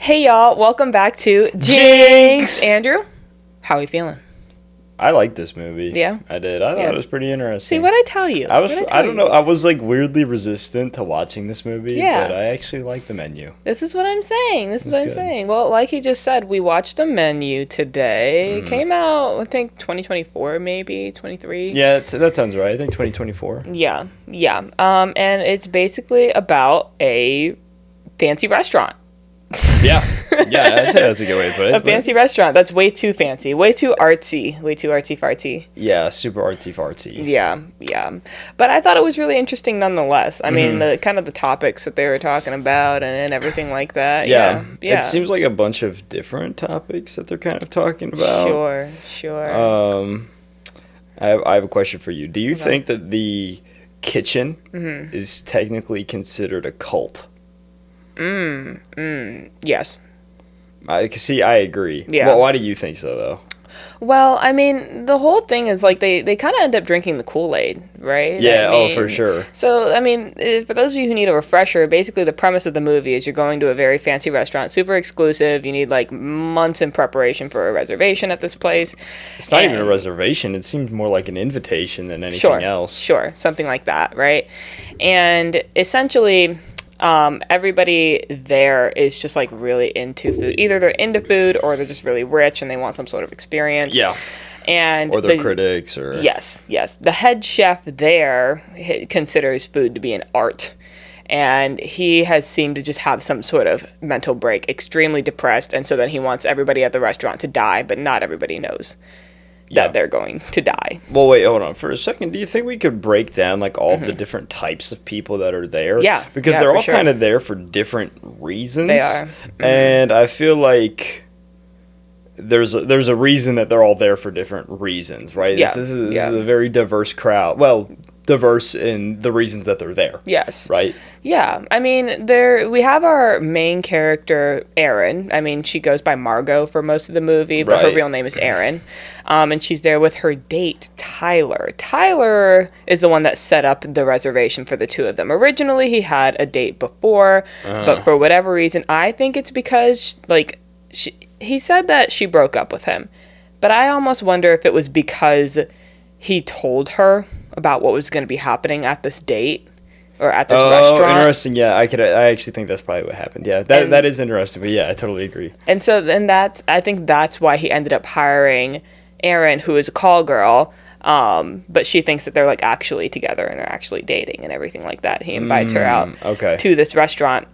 Hey y'all, welcome back to Jinx! Andrew, how are we feeling? I liked this movie. Yeah? I did. I thought Yeah. it was pretty interesting. See, what'd I tell you? I don't know. I was like weirdly resistant to watching this movie, Yeah. but I actually like the menu. This is what I'm saying. This is what I'm good. saying. Well, like he just said, we watched the menu today. It came out, I think, 2024, maybe, 23. Yeah, that sounds right. I think 2024. Yeah. And it's basically about a fancy restaurant. Yeah. Yeah, I'd say that's a good way to put it. A fancy restaurant that's way too fancy, way too artsy fartsy. Yeah, super artsy fartsy. Yeah. But I thought it was really interesting nonetheless. I mean, the kind of the topics that they were talking about and everything like that. Yeah. Yeah. It seems like a bunch of different topics that they're kind of talking about. Sure. I have a question for you. Do you think that the kitchen is technically considered a cult? Yes. I agree. Yeah. Well, why do you think so, though? Well, I mean, the whole thing is like they kind of end up drinking the Kool-Aid, right? Yeah, I mean, for sure. So, I mean, for those of you who need a refresher, basically the premise of the movie is you're going to a very fancy restaurant, super exclusive. You need like months in preparation for a reservation at this place. It's not even a reservation. It seems more like an invitation than anything else. Sure, something like that, right? And essentially, everybody there is just like really into food. Either they're into food or they're just really rich and they want some sort of experience. Yeah. And or they're critics or... Yes. The head chef there considers food to be an art. And he has seemed to just have some sort of mental break, extremely depressed. And so then he wants everybody at the restaurant to die, but not everybody knows that they're going to die. Well, wait, hold on for a second. Do you think we could break down like all the different types of people that are there? Yeah. Because they're all kind of there for different reasons. They are. And I feel like there's a reason that they're all there for different reasons, right? Yeah. This is a very diverse crowd. Well, diverse in the reasons that they're there. Yes. Right? Yeah. I mean, we have our main character, Erin. I mean, she goes by Margot for most of the movie, but her real name is Erin. And she's there with her date, Tyler. Tyler is the one that set up the reservation for the two of them. Originally, he had a date before, but for whatever reason, I think it's because, like, he said that she broke up with him. But I almost wonder if it was because he told her about what was going to be happening at this date or at this restaurant. Oh, interesting. Yeah, I actually think that's probably what happened. Yeah, that is interesting. But yeah, I totally agree. And so then I think that's why he ended up hiring Erin, who is a call girl. But she thinks that they're like actually together and they're actually dating and everything like that. He invites her out to this restaurant.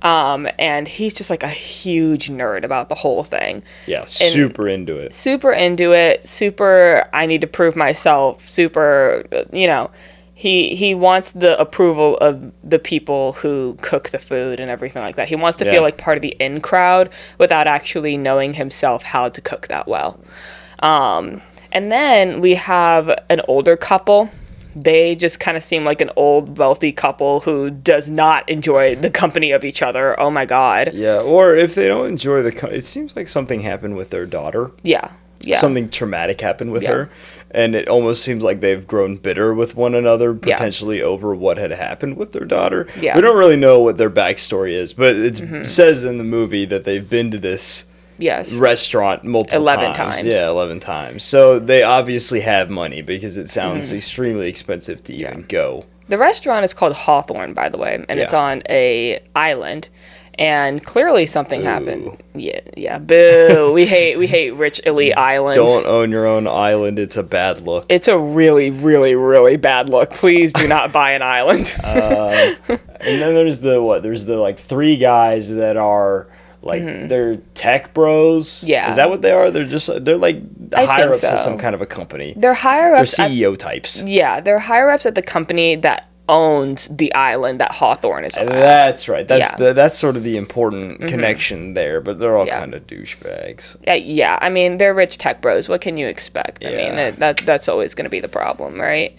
And he's just like a huge nerd about the whole thing. Yeah, super into it. Super, I need to prove myself. Super, he wants the approval of the people who cook the food and everything like that. He wants to feel like part of the in crowd without actually knowing himself how to cook that well. And then we have an older couple. They just kind of seem like an old, wealthy couple who does not enjoy the company of each other. Oh, my God. Yeah, or if they don't enjoy it seems like something happened with their daughter. Yeah. Something traumatic happened with her. And it almost seems like they've grown bitter with one another, potentially over what had happened with their daughter. Yeah. We don't really know what their backstory is, but it says in the movie that they've been to this restaurant multiple 11 times. Yeah, 11 times. So they obviously have money because it sounds extremely expensive to even go. The restaurant is called Hawthorne, by the way, and it's on a island. And clearly something happened. Yeah. Boo. We hate rich elite islands. Don't own your own island. It's a bad look. It's a really, really, really bad look. Please do not buy an island. And then there's the like three guys that are like they're tech bros. Yeah. Is that what they are? They're like higher ups at some kind of a company. They're higher ups. They're CEO types. Yeah, they're higher ups at the company that owns the island that Hawthorne is on. That's right. That's sort of the important connection there, but they're all kind of douchebags. Yeah, I mean, they're rich tech bros. What can you expect? I mean, that's always going to be the problem, right?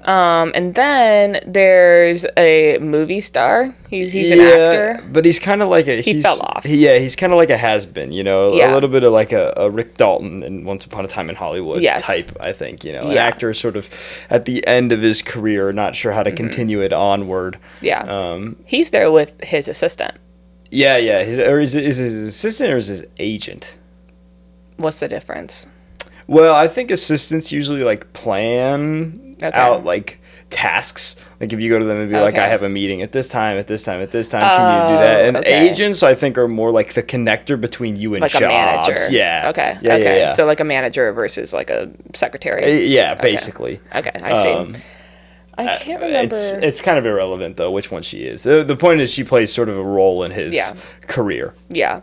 And then there's a movie star. He's an actor. But he's kind of like he fell off. He's kind of like a has-been, a little bit of like a Rick Dalton in Once Upon a Time in Hollywood type, I think, an actor sort of at the end of his career, not sure how to continue it onward. Yeah. He's there with his assistant. Yeah, yeah. Is his assistant or is his agent? What's the difference? Well, I think assistants usually like plan out like tasks. Like if you go to them and be like, I have a meeting at this time, at this time, at this time, can you do that? And agents, I think, are more like the connector between you and like jobs. A manager. Yeah. Okay. Yeah, okay. Yeah. So like a manager versus like a secretary. Yeah, basically. Okay, I see. I can't remember. It's kind of irrelevant though which one she is. The point is she plays sort of a role in his career. Yeah.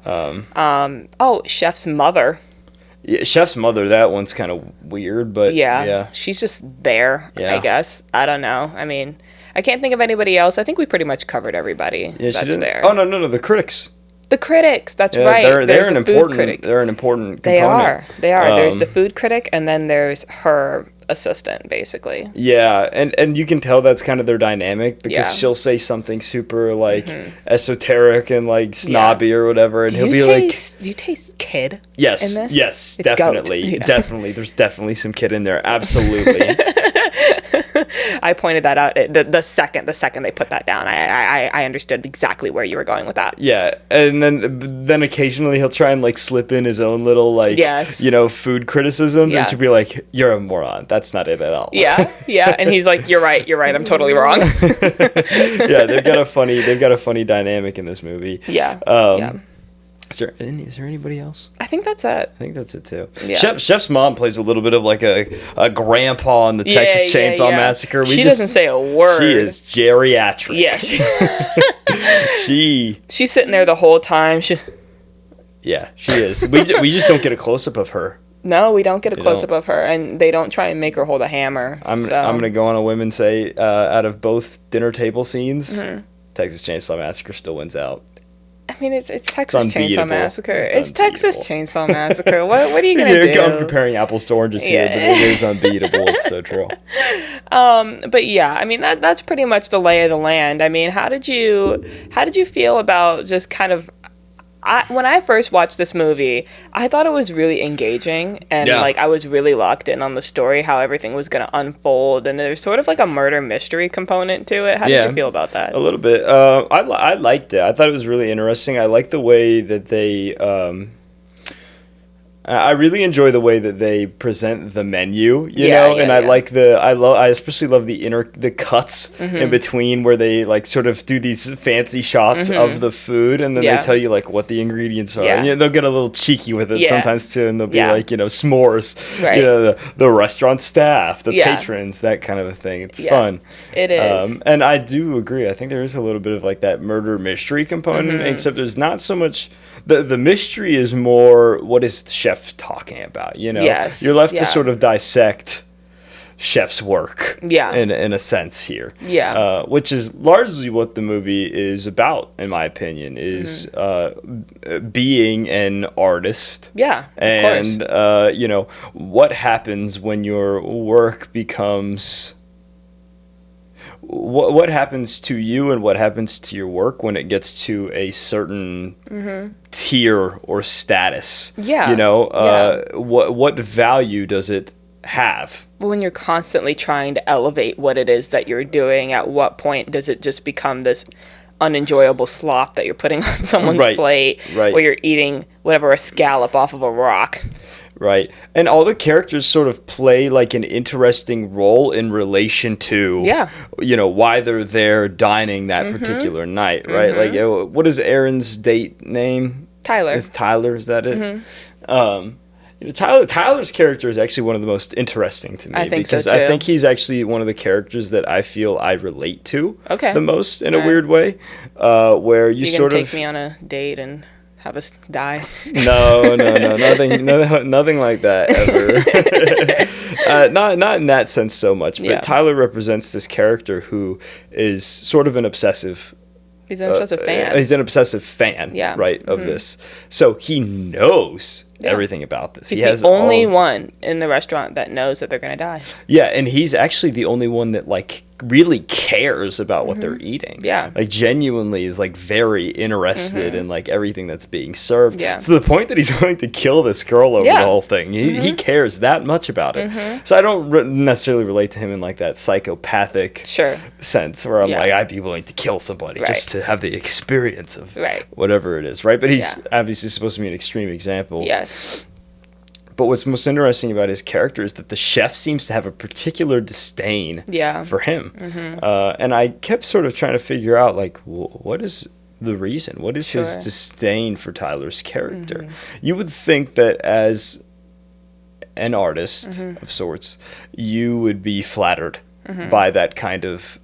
Chef's mother. Yeah, Chef's mother, that one's kind of weird, but yeah. She's just there, I guess. I don't know. I mean, I can't think of anybody else. I think we pretty much covered everybody that's there. Oh, no, the critics. The critics, that's right. They're an important component. They are. There's the food critic, and then there's her assistant, basically. Yeah, and you can tell that's kind of their dynamic because she'll say something super like esoteric and like snobby or whatever, and he'll be like, "Do you taste kid?" Yes, in this? yes, definitely, definitely. There's definitely some kid in there, absolutely. I pointed that out the second they put that down. I understood exactly where you were going with that. Yeah, and then occasionally he'll try and like slip in his own little like food criticisms and to be like, "You're a moron. That's not it at all." Yeah, and he's like, "You're right. I'm totally wrong." Yeah, they've got a funny dynamic in this movie. Yeah. Is there anybody else? I think that's it. I think that's it too. Yeah. Chef's mom plays a little bit of like a grandpa in the Texas Chainsaw Massacre. She doesn't say a word. She is geriatric. Yes. She's sitting there the whole time. Yeah, she is. We just don't get a close up of her. No, we don't get a close up of her, and they don't try and make her hold a hammer. I'm gonna go on a whim and say, out of both dinner table scenes, Texas Chainsaw Massacre still wins out. I mean, it's Texas Chainsaw Massacre. It's Texas Chainsaw Massacre. What are you gonna do? I'm comparing apples to oranges here, but it is unbeatable. It's so true. But yeah, I mean that's pretty much the lay of the land. I mean, how did you feel about just kind of? When I first watched this movie, I thought it was really engaging, and like I was really locked in on the story, how everything was going to unfold, and there's sort of like a murder mystery component to it. How did you feel about that? A little bit. I liked it. I thought it was really interesting. I liked the way that they. I really enjoy the way that they present the menu, you know, and I like I especially love the cuts in between where they like sort of do these fancy shots of the food, and then they tell you like what the ingredients are. And, they'll get a little cheeky with it sometimes too, and they'll be like, s'mores, the restaurant staff, the patrons, that kind of a thing. It's fun. It is. And I do agree. I think there is a little bit of like that murder mystery component, except there's not so much. The mystery is more, what is the chef talking about, you know? Yes. You're left to sort of dissect chef's work in a sense here. Yeah. Which is largely what the movie is about, in my opinion, is being an artist. Yeah, of course. What happens when your work becomes... What happens to you and what happens to your work when it gets to a certain tier or status? Yeah. What value does it have? When you're constantly trying to elevate what it is that you're doing, at what point does it just become this unenjoyable slop that you're putting on someone's plate, where you're eating a scallop off of a rock? Right. And all the characters sort of play like an interesting role in relation to, why they're there dining that particular night, right? Like, what is Aaron's date name? Tyler. Is that it? Tyler's character is actually one of the most interesting to me. I think because so too. I think he's actually one of the characters that I feel I relate to the most in a weird way, where you sort of... take me on a date and... have us die? No, nothing like that ever. Not in that sense so much. But Tyler represents this character who is sort of an obsessive. He's an obsessive fan. He's an obsessive fan, of this. So he knows everything about this. He's the only one in the restaurant that knows that they're going to die. Yeah, and he's actually the only one that like really cares about what they're eating. Yeah. Like genuinely is like very interested in like everything that's being served. Yeah. To the point that he's going to kill this girl over the whole thing. He cares that much about it. So I don't necessarily relate to him in like that psychopathic sense where I'm like, I'd be willing to kill somebody just to have the experience of whatever it is, right? But he's obviously supposed to be an extreme example. Yes. But what's most interesting about his character is that the chef seems to have a particular disdain for him. And I kept sort of trying to figure out, like, what is the reason? What is his disdain for Tyler's character? You would think that as an artist of sorts, you would be flattered by that kind of,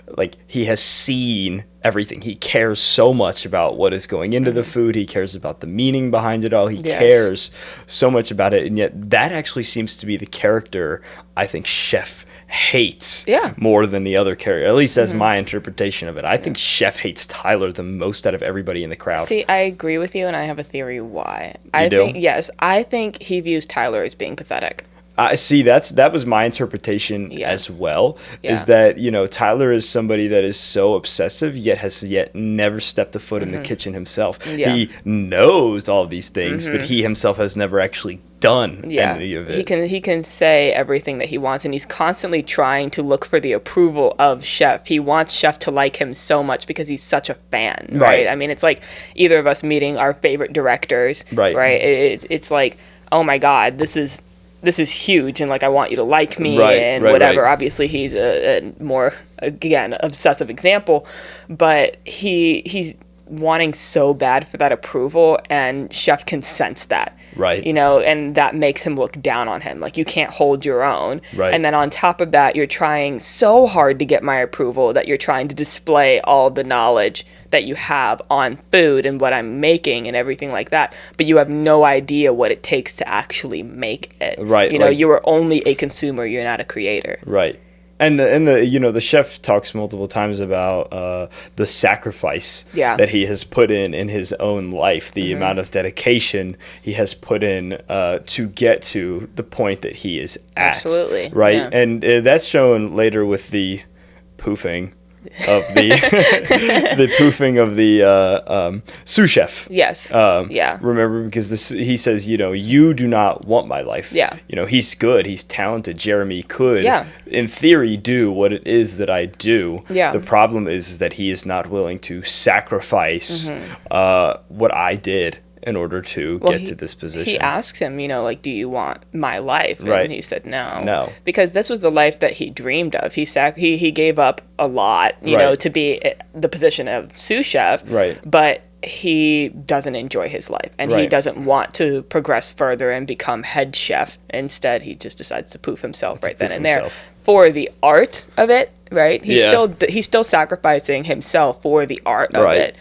like, he has seen everything. He cares so much about what is going into the food. He cares about the meaning behind it all. He cares so much about it. And yet that actually seems to be the character I think Chef hates more than the other character. At least that's my interpretation of it. I think Chef hates Tyler the most out of everybody in the crowd. See, I agree with you, and I have a theory why. You do? Yes, I think he views Tyler as being pathetic. I see. That was my interpretation as well. Is that, you know, Tyler is somebody that is so obsessive yet has never stepped a foot in the kitchen himself. He knows all these things, but he himself has never actually done any of it. He can say everything that he wants, and he's constantly trying to look for the approval of Chef. He wants Chef to like him so much because he's such a fan, right? I mean, it's like either of us meeting our favorite directors, right? It's like, oh my God, this is huge, and like I want you to like me and whatever. Obviously, he's a more, again, obsessive example, but he's wanting so bad for that approval, and Chef can sense that, you know, and that makes him look down on him, like you can't hold your own, and then on top of that, you're trying so hard to get my approval that you're trying to display all the knowledge that you have on food and what I'm making and everything like that, but you have no idea what it takes to actually make it. You know, you are only a consumer, you're not a creator. And the you know, the chef talks multiple times about the sacrifice that he has put in his own life, the amount of dedication he has put in to get to the point that he is at. And that's shown later with the poofing of the the poofing of the sous chef. Remember, because he says, you know, you do not want my life. You know, he's good, he's talented. Jeremy could, in theory, do what it is that I do. The problem is that he is not willing to sacrifice what I did in order to get to this position. He asks him, you know, like, do you want my life? And he said no. Because this was the life that he dreamed of. He gave up a lot, you know, to be the position of sous chef. But he doesn't enjoy his life, and he doesn't want to progress further and become head chef. Instead, he just decides to poof himself then and there for the art of it, He's still sacrificing himself for the art of it.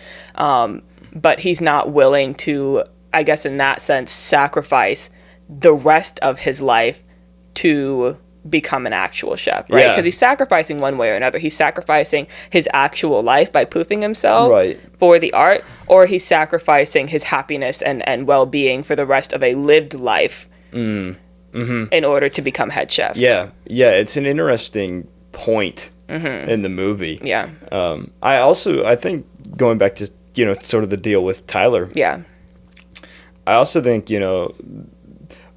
But he's not willing to, I guess in that sense, sacrifice the rest of his life to become an actual chef, because he's sacrificing one way or another. He's sacrificing his actual life by poofing himself for the art, or he's sacrificing his happiness and well-being for the rest of a lived life in order to become head chef. It's an interesting point in the movie. I think, going back to, you know, sort of the deal with Tyler. I also think, you know,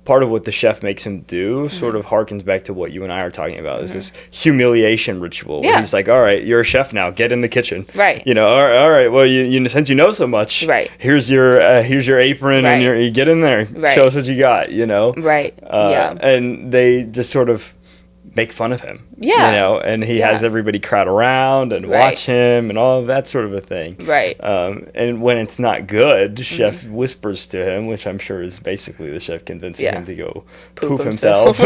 part of what the chef makes him do sort of harkens back to what you and I are talking about, is this humiliation ritual. Where he's like, all right, you're a chef now, get in the kitchen. You know, all right, well, you since you know so much, here's your apron, and you get in there, show us what you got, you know. And they just sort of make fun of him, you know, and he has everybody crowd around and watch him and all of that sort of a thing. And when it's not good, Chef whispers to him, which I'm sure is basically the chef convincing him to go poof himself.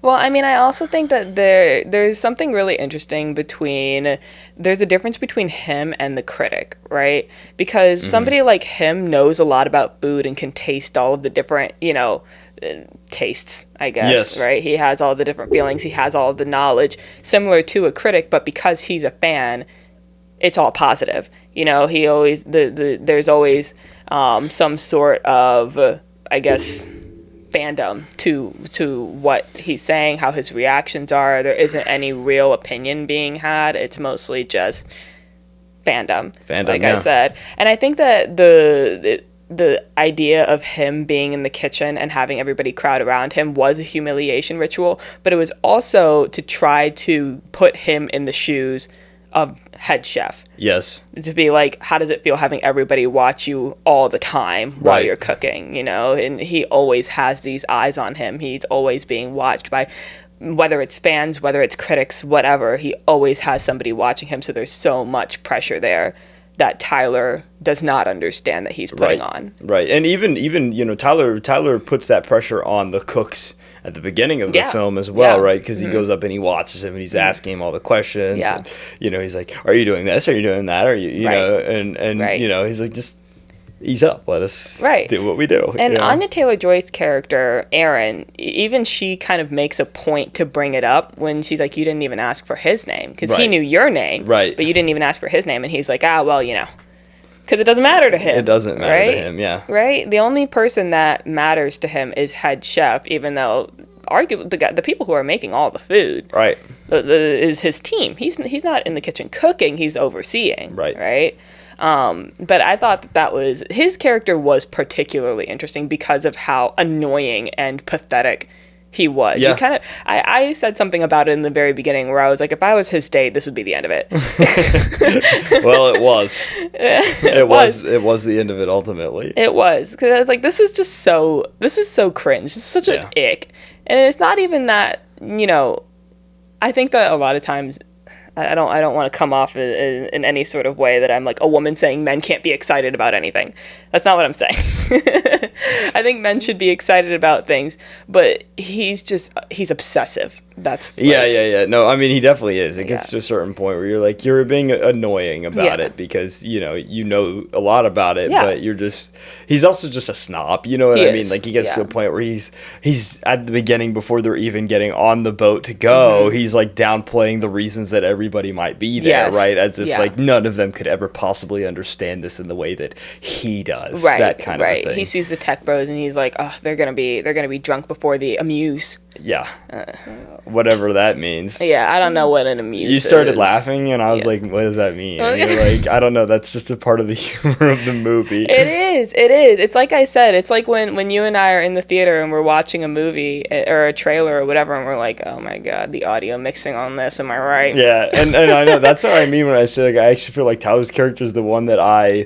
Well, I mean, I also think that there's something really interesting there's a difference between him and the critic, right? Because somebody like him knows a lot about food and can taste all of the different, you know, tastes, I guess, right? He has all the different feelings, he has all the knowledge, similar to a critic, but because he's a fan, it's all positive. You know, he always, there's always some sort of, I guess, fandom to what he's saying, how his reactions are. There isn't any real opinion being had. It's mostly just fandom, like I said. And I think that the idea of him being in the kitchen and having everybody crowd around him was a humiliation ritual, but it was also to try to put him in the shoes of head chef. Yes. To be like, how does it feel having everybody watch you all the time while you're cooking, you know? And he always has these eyes on him. He's always being watched by, whether it's fans, whether it's critics, whatever, he always has somebody watching him. So there's so much pressure there that Tyler does not understand that he's putting on. Right. And even you know, Tyler puts that pressure on the cooks at the beginning of the film as well, right? Because he goes up and he watches him and he's asking him all the questions. Yeah. And, you know, he's like, "Are you doing this? Are you doing that? Are you know?" And you know, he's like, "Just ease up. Let us do what we do." And Anya Taylor-Joy's character, Erin, even she kind of makes a point to bring it up when she's like, "You didn't even ask for his name because he knew your name, but you didn't even ask for his name." And he's like, "Ah, well, you know." Because it doesn't matter to him. It doesn't matter to him, yeah. Right? The only person that matters to him is head chef, even though the people who are making all the food is his team. He's not in the kitchen cooking, he's overseeing. Right? But I thought that was, his character was particularly interesting because of how annoying and pathetic he was. Yeah. You kind of, I said something about it in the very beginning where I was like, if I was his date, this would be the end of it. Well, it was. It was the end of it ultimately. It was, because I was like, this is so cringe. It's such an ick. And it's not even that, you know, I think that a lot of times I don't want to come off in any sort of way that I'm like a woman saying men can't be excited about anything. That's not what I'm saying. I think men should be excited about things, but he's obsessive. That's yeah. No, I mean, he definitely is. It gets to a certain point where you're like, you're being annoying about it because, you know a lot about it, but he's also just a snob. You know what I mean? Like, he gets to a point where he's at the beginning, before they're even getting on the boat to go, he's like downplaying the reasons that everybody might be there, right? As if like none of them could ever possibly understand this in the way that he does. Right, that kind of thing. He sees the tech bros and he's like, oh, they're gonna be drunk before the amuse. Yeah. Whatever that means. Yeah, I don't know what an amuse is. You started laughing, and I was like, what does that mean? And you're like, I don't know, that's just a part of the humor of the movie. It is. It's like I said, it's like when you and I are in the theater and we're watching a movie or a trailer or whatever, and we're like, oh my god, the audio mixing on this, am I right? Yeah, and I know, that's what I mean when I say, like, I actually feel like Tyler's character is the one that I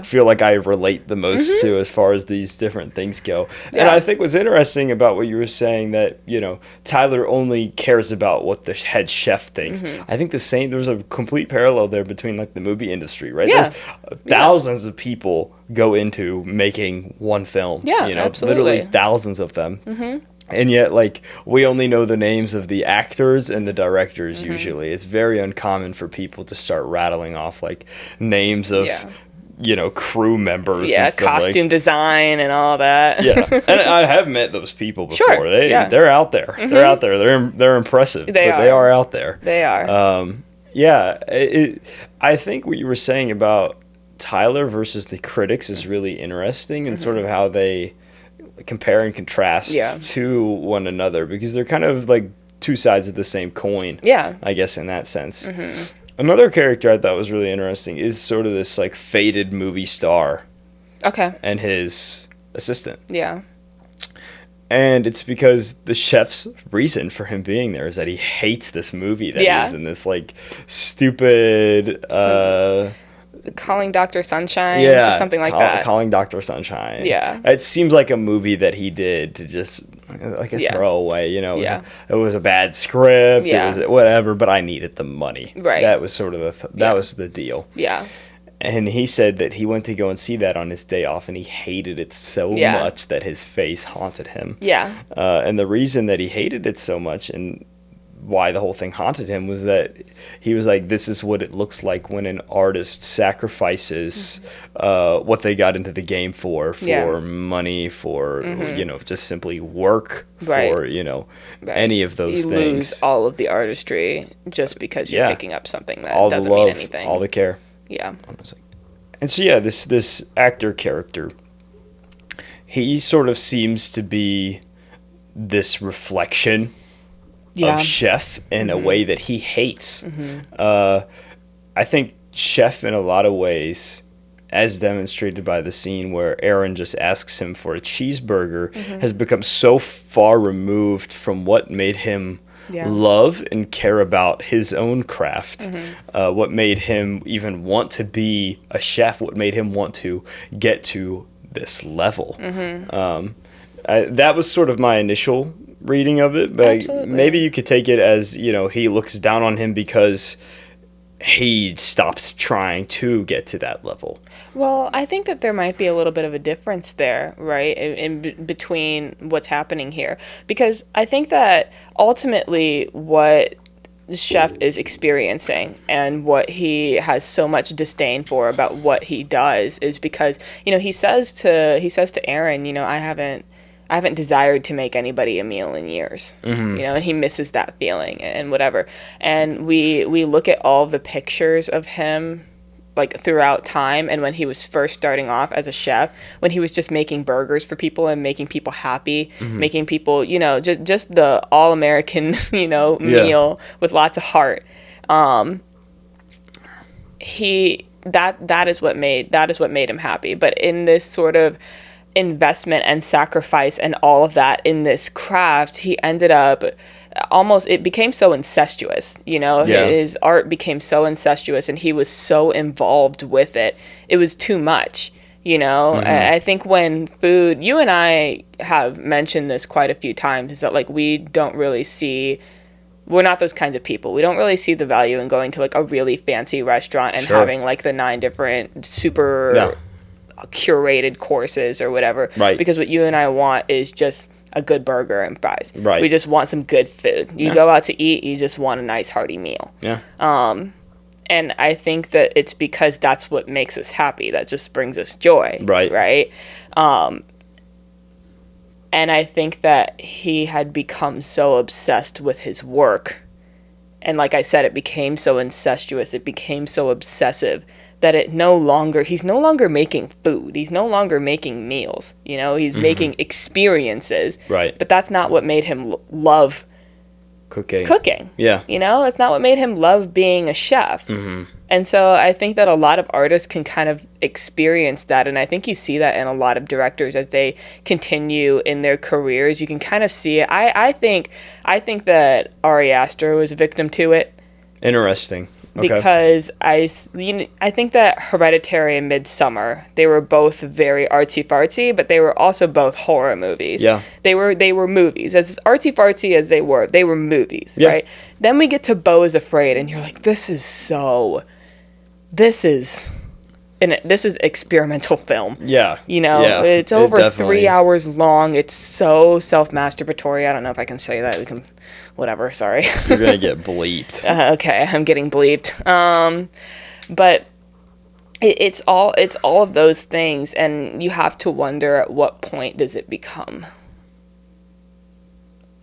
feel like I relate the most to as far as these different things go. And I think what's interesting about what you were saying, that, you know, Tyler only cares about what the head chef thinks. I think there's a complete parallel there between, like, the movie industry, right? Yeah. There's thousands of people go into making one film. Yeah, you know, absolutely. Literally thousands of them. And yet, like, we only know the names of the actors and the directors usually. It's very uncommon for people to start rattling off, like, names of... you know, crew members. Yeah, and stuff, costume design and all that. Yeah, and I have met those people before. Sure, they're out there. They're out there. They're impressive. They are out there. They are. I think what you were saying about Tyler versus the critics is really interesting, and sort of how they compare and contrast to one another, because they're kind of like two sides of the same coin. Yeah, I guess in that sense. Another character I thought was really interesting is sort of this, like, faded movie star. Okay. And his assistant. Yeah. And it's because the chef's reason for him being there is that he hates this movie that he's in, this, like, stupid... Calling Dr. Sunshine or something like that. Calling Dr. Sunshine. Yeah. It seems like a movie that he did to just, like, a throwaway, you know. It was a bad script, it was whatever, but I needed the money. Right. That was sort of that was the deal. Yeah. And he said that he went to go and see that on his day off, and he hated it so much that his face haunted him. Yeah. And the reason that he hated it so much, and why the whole thing haunted him, was that he was like, this is what it looks like when an artist sacrifices what they got into the game for money, for you know, just simply work, for, you know, any of those things. You lose all of the artistry just because you're picking up something that doesn't mean anything. All the care. Yeah. And so this actor character, he sort of seems to be this reflection of Chef in a way that he hates. I think Chef, in a lot of ways, as demonstrated by the scene where Aaron just asks him for a cheeseburger, has become so far removed from what made him love and care about his own craft, what made him even want to be a chef, what made him want to get to this level. That was sort of my initial reading of it, but maybe you could take it as, he looks down on him because he stopped trying to get to that level. Well, I think that there might be a little bit of a difference there, right, in between what's happening here. Because I think that ultimately what Chef is experiencing and what he has so much disdain for about what he does is because, he says to Aaron, I haven't desired to make anybody a meal in years, and he misses that feeling and whatever. And we look at all the pictures of him, like, throughout time, and when he was first starting off as a chef, when he was just making burgers for people and making people happy, making people, just the all-American, meal with lots of heart. That is what made him happy. But in this sort of investment and sacrifice and all of that in this craft, he ended up it became so incestuous, his art became so incestuous and he was so involved with it. It was too much, I think when food, you and I have mentioned this quite a few times, is that, like, we're not those kinds of people. We don't really see the value in going to, like, a really fancy restaurant and having, like, the 9 different super curated courses or whatever, right? Because what you and I want is just a good burger and fries, right? We just want some good food. You go out to eat, you just want a nice hearty meal. And I think that it's because that's what makes us happy, that just brings us joy, right? And I think that he had become so obsessed with his work, and like I said, it became so incestuous, it became so obsessive, that he's no longer making food. He's no longer making meals. He's making experiences. Right. But that's not what made him love cooking. Yeah. It's not what made him love being a chef. And so I think that a lot of artists can kind of experience that. And I think you see that in a lot of directors as they continue in their careers. You can kind of see it. I think that Ari Aster was a victim to it. Interesting. Okay. Because I think that Hereditary and Midsummer, they were both very artsy-fartsy, but they were also both horror movies. Yeah. They were movies. As artsy-fartsy as they were movies, right? Then we get to Beau is Afraid, and you're like, this is experimental film. Yeah. It's over 3 hours long. It's so self-masturbatory. I don't know if I can say that. We can... Whatever, sorry. You're going to get bleeped. Okay, I'm getting bleeped. But it's all of those things, and you have to wonder at what point does it become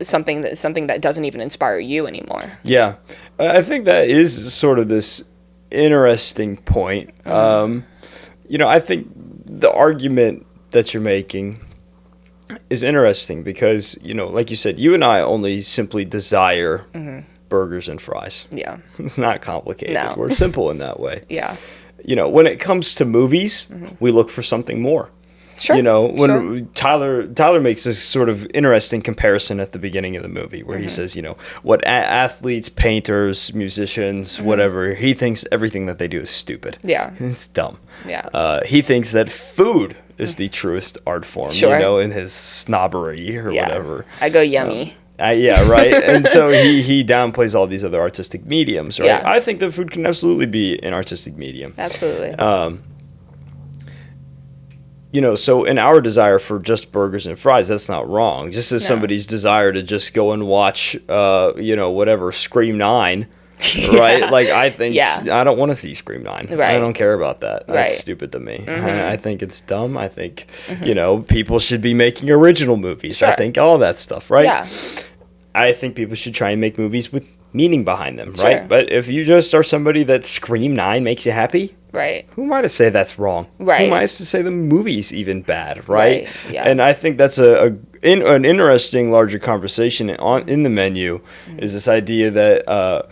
something that doesn't even inspire you anymore. Yeah. I think that is sort of this interesting point. I think the argument that you're making is interesting because, like you said, you and I only simply desire burgers and fries. Yeah. It's not complicated. No. We're simple in that way. Yeah. When it comes to movies, we look for something more. Sure. Tyler makes this sort of interesting comparison at the beginning of the movie where he says, what athletes, painters, musicians, whatever, he thinks everything that they do is stupid. Yeah. It's dumb. Yeah. He thinks that food is the truest art form, in his snobbery or whatever. I go yummy. Yeah, right. And so he downplays all these other artistic mediums, right? Yeah. I think that food can absolutely be an artistic medium. Absolutely. So in our desire for just burgers and fries, that's not wrong. Just as somebody's desire to just go and watch, whatever, Scream 9, right? Like, I think, I don't want to see Scream 9. Right. I don't care about that. That's stupid to me. I think it's dumb. I think, people should be making original movies. Sure. I think all that stuff, right? Yeah. I think people should try and make movies with meaning behind them, right? But if you just are somebody that Scream 9 makes you happy, Right. Who am I to say that's wrong? Right. Who am I to say the movie's even bad, right? Yeah. And I think that's an interesting larger conversation in the menu is this idea that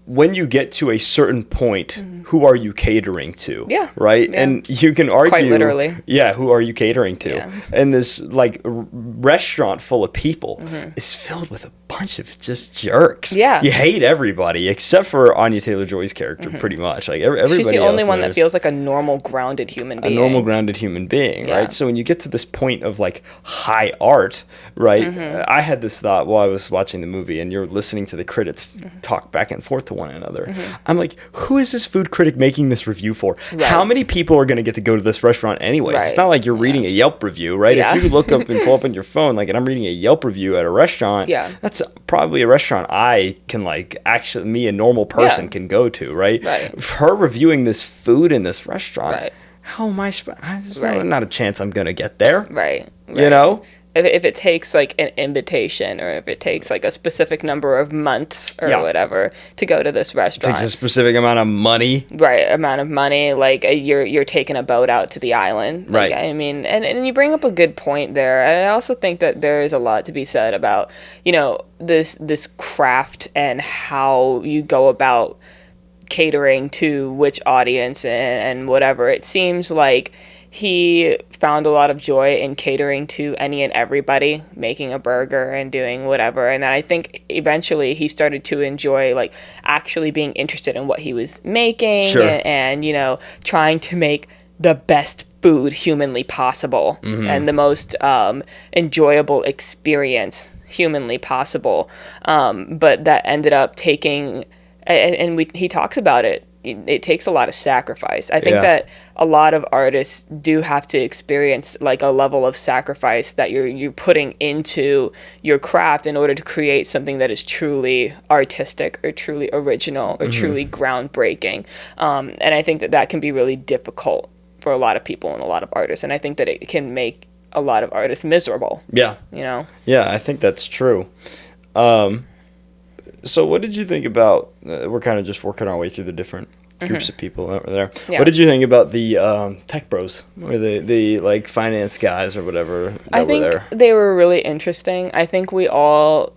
when you get to a certain point, who are you catering to? Yeah. Right? Yeah. And you can argue... Quite literally. Yeah, who are you catering to? Yeah. And this, like, restaurant full of people is filled with a bunch of just jerks. Yeah. You hate everybody, except for Anya Taylor-Joy's character, pretty much. Like, everybody She's the only one that feels like a normal, grounded human being. A normal, grounded human being, right? So when you get to this point of, like, high art, right? I had this thought while I was watching the movie, and you're listening to the critics talk back and forth to one another. I'm like, who is this food critic making this review for? Right. How many people are going to get to go to this restaurant anyways? Right. It's not like you're reading a Yelp review, right? If you look up and pull up on your phone, like, and I'm reading a Yelp review at a restaurant, that's probably a restaurant I can, like, actually, me, a normal person, can go to, right? Her reviewing this food in this restaurant, how am I? There's not a chance I'm going to get there. Right. You know? If it takes, like, an invitation, or if it takes, like, a specific number of months or whatever to go to this restaurant. It takes a specific amount of money. Right, amount of money. Like, you're taking a boat out to the island. Like, right. I mean, and you bring up a good point there. And I also think that there is a lot to be said about, you know, this craft and how you go about catering to which audience and whatever. It seems like he found a lot of joy in catering to any and everybody, making a burger and doing whatever. And then I think eventually he started to enjoy, like, actually being interested in what he was making and, you know, trying to make the best food humanly possible and the most enjoyable experience humanly possible. But that ended up taking, and he talks about it, it takes a lot of sacrifice. I think that a lot of artists do have to experience, like, a level of sacrifice that you're putting into your craft in order to create something that is truly artistic or truly original or truly groundbreaking. And I think that can be really difficult for a lot of people and a lot of artists. And I think that it can make a lot of artists miserable. Yeah. You know? Yeah, I think that's true. So what did you think about, we're kind of just working our way through the different groups of people that were there. Yeah. What did you think about the tech bros, or the like finance guys or whatever that were there? I think they were really interesting. I think we all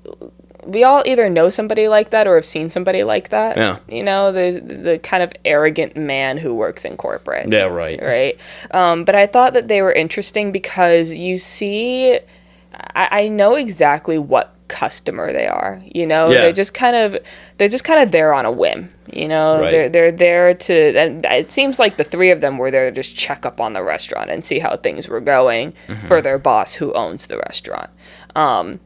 either know somebody like that or have seen somebody like that. Yeah. You know, there's the kind of arrogant man who works in corporate. Yeah, right. Right. But I thought that they were interesting because you see, I know exactly what customer they are, you know. They're just kind of there on a whim, you know. They're there to, and it seems like the three of them were there to just check up on the restaurant and see how things were going for their boss who owns the restaurant. And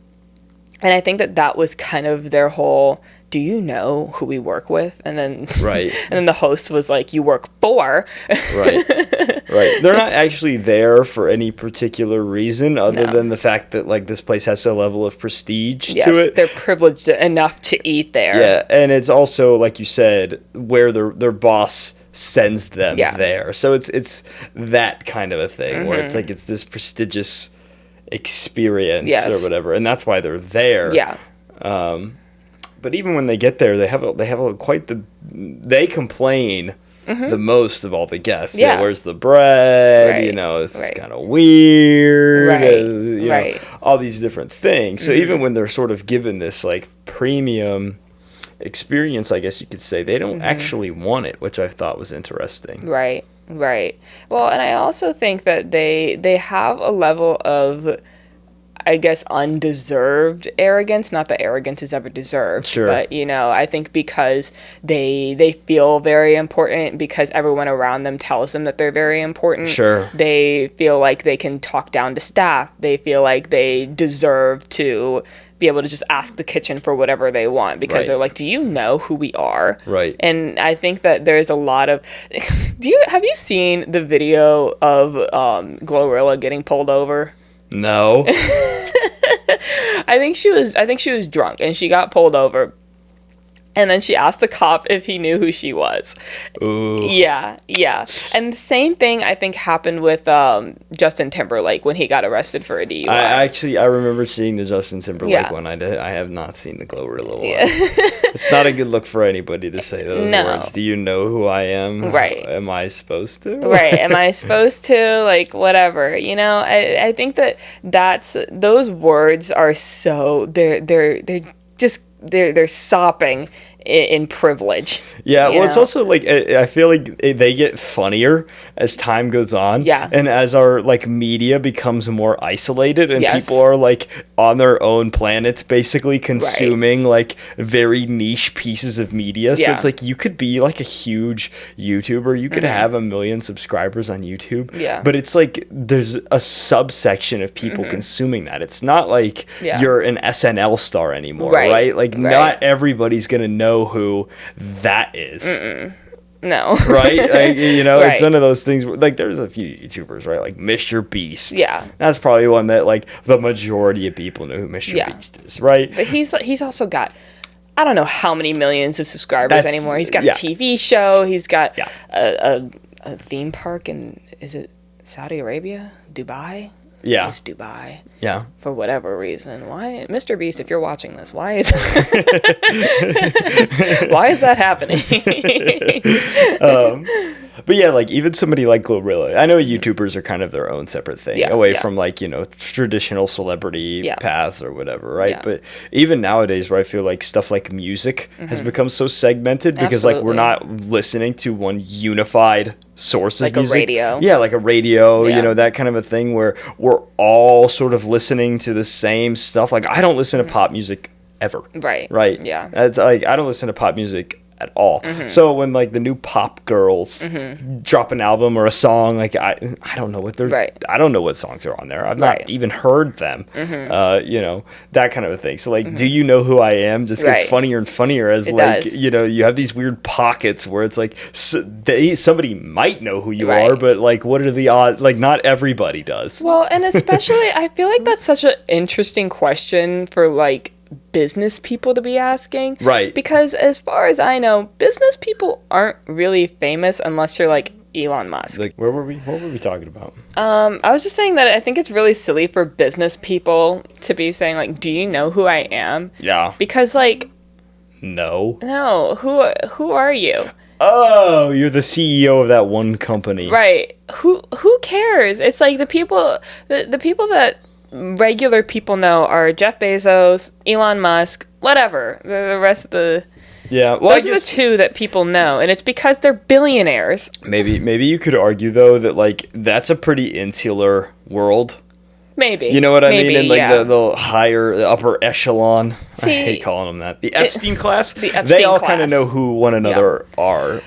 I think that was kind of their whole, do you know who we work with? And then and then the host was like, you work for. Right. They're not actually there for any particular reason other than the fact that, like, this place has a level of prestige to it. They're privileged enough to eat there. Yeah, and it's also, like you said, where their boss sends them there. So it's that kind of a thing where it's like it's this prestigious experience or whatever, and that's why they're there. But even when they get there, they complain the most of all the guests. Yeah, where's the bread? You know, this is kind of weird. You know, all these different things. So even when they're sort of given this, like, premium experience, I guess you could say, they don't actually want it, which I thought was interesting. Right. Well, and I also think that they have a level of, I guess, undeserved arrogance. Not that arrogance is ever deserved, but, you know, I think because they feel very important, because everyone around them tells them that they're very important. They feel like they can talk down to staff. They feel like they deserve to be able to just ask the kitchen for whatever they want, because they're like, do you know who we are? And I think that there's a lot of have you seen the video of Glorilla getting pulled over? No. I think she was drunk and she got pulled over. And then she asked the cop if he knew who she was. Ooh. Yeah. And the same thing, I think, happened with Justin Timberlake when he got arrested for a DUI. I remember seeing the Justin Timberlake one. I have not seen the Glorilla one. Yeah. It's not a good look for anybody to say those words. Do you know who I am? Right. Am I supposed to? Right. Am I supposed to? Like, whatever. You know, I think those words are so, they're sopping in privilege. Yeah, well, it's also like I feel like they get funnier as time goes on. Yeah. And as our like media becomes more isolated and people are like on their own planets basically consuming like very niche pieces of media. So it's like you could be like a huge YouTuber, you could have 1 million subscribers on YouTube. Yeah. But it's like there's a subsection of people consuming that. It's not like you're an SNL star anymore, right? Like not everybody's gonna know who that is. No. Right? Like, you know, it's one of those things where, like, there's a few YouTubers, right? Like Mr. Beast. Yeah. That's probably one that like the majority of people know who Mr. Beast is, right? But he's also got, I don't know how many millions of subscribers anymore. He's got a TV show. He's got a theme park in, is it Saudi Arabia? Dubai? Yeah. It's Dubai. Yeah. For whatever reason. Why, Mr. Beast, if you're watching this, why is why is that happening? But yeah, like even somebody like Glorilla, I know YouTubers are kind of their own separate thing away from like, you know, traditional celebrity paths or whatever, right? Yeah. But even nowadays where I feel like stuff like music has become so segmented because like we're not listening to one unified source of music. Like a radio. Yeah, like a radio, you know, that kind of a thing where we're all sort of listening to the same stuff. Like I don't listen to pop music ever. Right. Yeah. It's like I don't listen to pop music at all. So when like the new pop girls drop an album or a song, like I don't know what they're I don't know what songs are on there. I've not even heard them. You know, that kind of a thing. So like do you know who I am just gets funnier and funnier as you know, you have these weird pockets where it's like somebody might know who you are, but like what are the odds? Like not everybody does. Well, and especially I feel like that's such an interesting question for like business people to be asking, right? Because as far as I know, business people aren't really famous unless you're like Elon Musk. Like what were we talking about? I was just saying that I think it's really silly for business people to be saying like, do you know who I am? Yeah. Because like no, who are you? Oh, you're the CEO of that one company, right? Who cares? It's like the people that regular people know are Jeff Bezos, Elon Musk, whatever. The rest of the well, those are the two that people know, and it's because they're billionaires. Maybe you could argue though that like that's a pretty insular world. Maybe. You know what I mean? And like the higher, the upper echelon. See, I hate calling them that. The Epstein class. They all kind of know who one another are.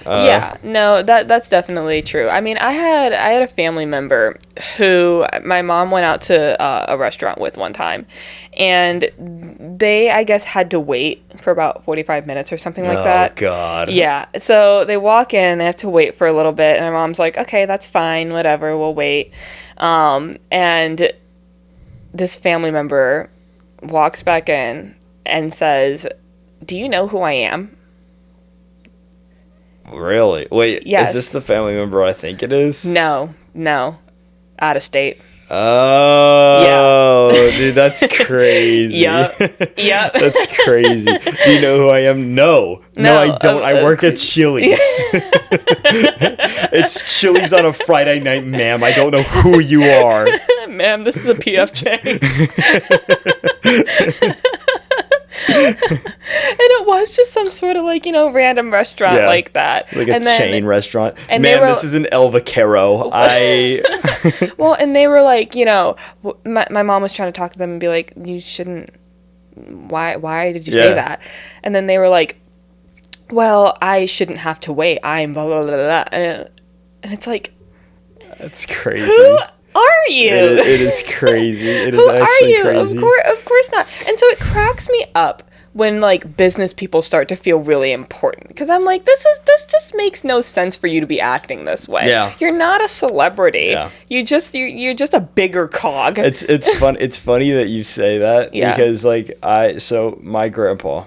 No, that's definitely true. I mean, I had a family member who my mom went out to a restaurant with one time, and they, I guess, had to wait for about 45 minutes or something like that. Oh, God. Yeah. So they walk in, they have to wait for a little bit, and my mom's like, okay, that's fine, whatever, we'll wait. And this family member walks back in and says, do you know who I am? Really? Wait, yes. Is this the family member I think it is? No. Out of state. Oh, yeah. Dude, that's crazy. Yep. That's crazy. Do you know who I am? No, I don't. I work at Chili's. It's Chili's on a Friday night, ma'am. I don't know who you are. Ma'am, this is a PF Chang's. And it was just some sort of like, you know, random restaurant like that. Like chain restaurant. And man, this is an El Vaquero. Well, and they were like, you know, my mom was trying to talk to them and be like, you shouldn't, why did you say that? And then they were like, well, I shouldn't have to wait. I'm blah, blah, blah, blah. And it's like, that's crazy. Who are you? It is crazy. It is Who actually are you? Crazy. Of course not. And so it cracks me up when like business people start to feel really important, because I'm like, this just makes no sense for you to be acting this way. Yeah. You're not a celebrity. Yeah. You're just a bigger cog. It's fun. It's funny that you say that because like so my grandpa.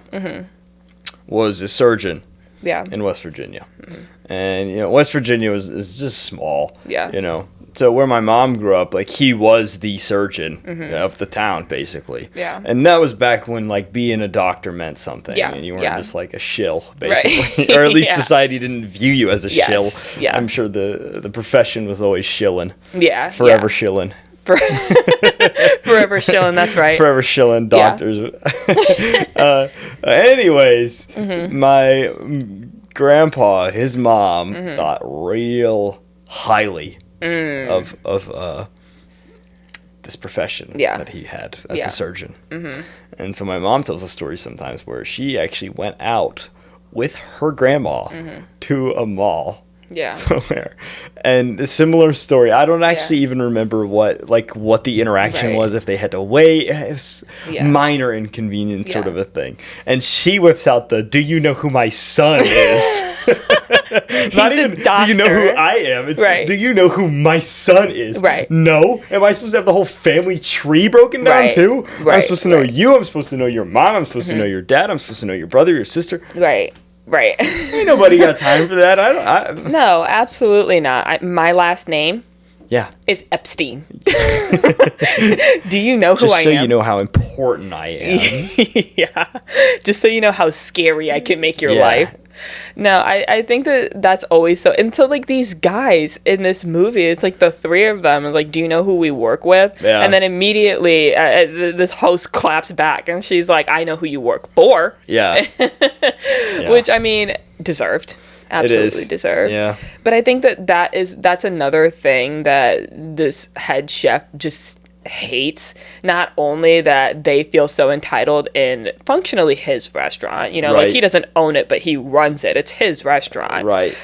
was a surgeon. Yeah. In West Virginia. Mm-hmm. And, West Virginia is just small. Yeah. So where my mom grew up, like, he was the surgeon of the town, basically. Yeah. And that was back when, like, being a doctor meant something. Yeah. And you weren't just, like, a shill, basically. Right. Or at least society didn't view you as a shill. Yeah. I'm sure the profession was always shilling. Yeah. Forever shilling. Forever shilling, that's right. Forever shilling doctors. Anyways, my grandpa, his mom, thought real highly of this profession that he had as a surgeon. And so my mom tells a story sometimes where she actually went out with her grandma to a mall. Yeah. Somewhere. And a similar story. I don't actually even remember what the interaction was, if they had to wait. It was minor inconvenience sort of a thing. And she whips out the, "Do you know who my son is?" Not even, "Do you know who I am?" It's, "Do you know who my son is?" Right. No. Am I supposed to have the whole family tree broken down too? I'm supposed to know you. I'm supposed to know your mom. I'm supposed to know your dad. I'm supposed to know your brother, your sister. Right. Ain't nobody got time for that. No, absolutely not. My last name is Epstein. Do you know who I am? Just so you know how important I am. Yeah. Just so you know how scary I can make your life. No, I think that's always so. Until, like, these guys in this movie, it's like the three of them, like, "Do you know who we work with?" Yeah. And then immediately this host claps back and she's like, "I know who you work for." Yeah. Which, I mean, deserved. Absolutely deserved. Yeah. But I think that's another thing that this head chef just hates. Not only that they feel so entitled in functionally his restaurant, like, he doesn't own it, but he runs it. It's his restaurant. Right.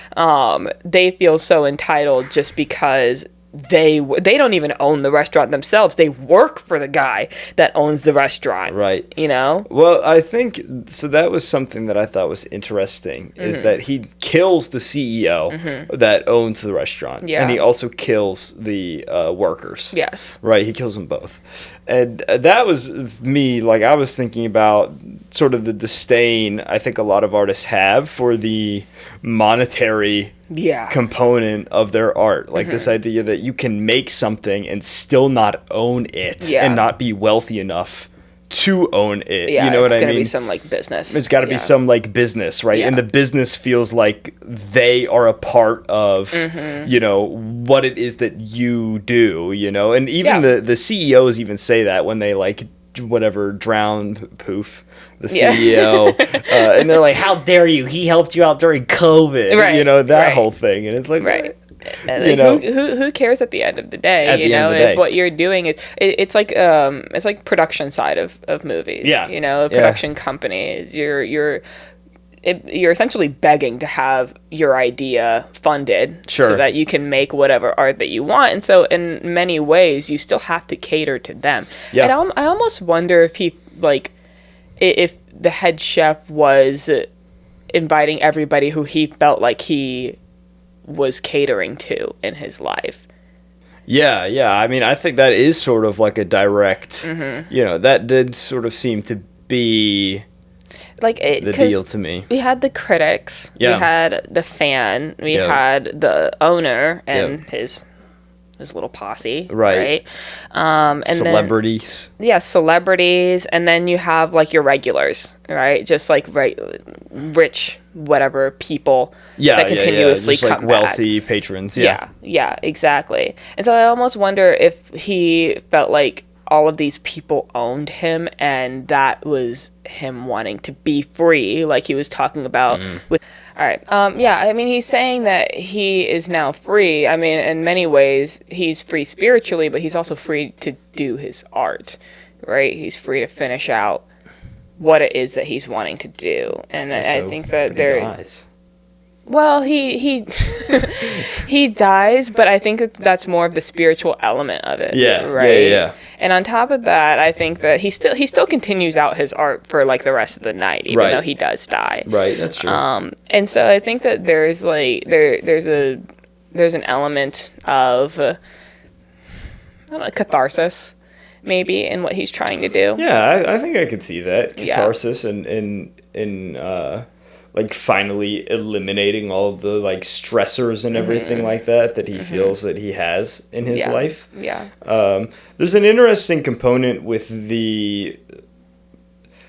They feel so entitled just because they don't even own the restaurant themselves. They work for the guy that owns the restaurant. Right. Well, I think so. That was something that I thought was interesting, is that he kills the CEO that owns the restaurant. Yeah. And he also kills the workers. Yes. Right. He kills them both. And that was me. Like, I was thinking about sort of the disdain I think a lot of artists have for the monetary component of their art. Like, this idea that you can make something and still not own it and not be wealthy enough to own it. Yeah, you know what I mean? It's going to be some, like, business. It's got to be some, like, business, right? Yeah. And the business feels like they are a part of, what it is that you do, And even the CEOs even say that when they, like, drown Poof, the CEO, and they're like, "How dare you? He helped you out during COVID." Right. That whole thing. And it's like, Like, who cares at the end of the day? At the end of the day. If what you're doing is it's like production side of movies. Yeah. Production companies. You're essentially begging to have your idea funded so that you can make whatever art that you want. And so in many ways, you still have to cater to them. Yeah. And I almost wonder if the head chef was inviting everybody who he felt like he was catering to in his life. Yeah. I mean, I think that is sort of like a direct, that did sort of seem to be the deal to me. We had the critics, we had the fan, we had the owner and his little posse, right? And celebrities. Celebrities, and then you have, like, your regulars, right? Just, like, rich whatever people that continuously just, like, come wealthy back. patrons. Yeah, exactly. And so I almost wonder if he felt like all of these people owned him, and that was him wanting to be free, like he was talking about with. All right. I mean, he's saying that he is now free. I mean, in many ways, he's free spiritually, but he's also free to do his art, right? He's free to finish out what it is that he's wanting to do. And I think that well, he he dies, but I think that's more of the spiritual element of it. Yeah. Right. Yeah. And on top of that, I think that he still continues out his art for, like, the rest of the night, even though he does die. Right. That's true. And so I think that there's like there's an element of catharsis maybe, in what he's trying to do. Yeah, I think I could see that catharsis and like finally eliminating all of the like stressors and everything like that he feels that he has in his life. Yeah. There's an interesting component with the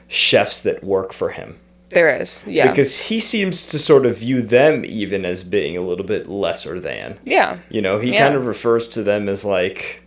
chefs that work for him. There is, yeah. Because he seems to sort of view them even as being a little bit lesser than. Yeah. You know, he kind of refers to them as like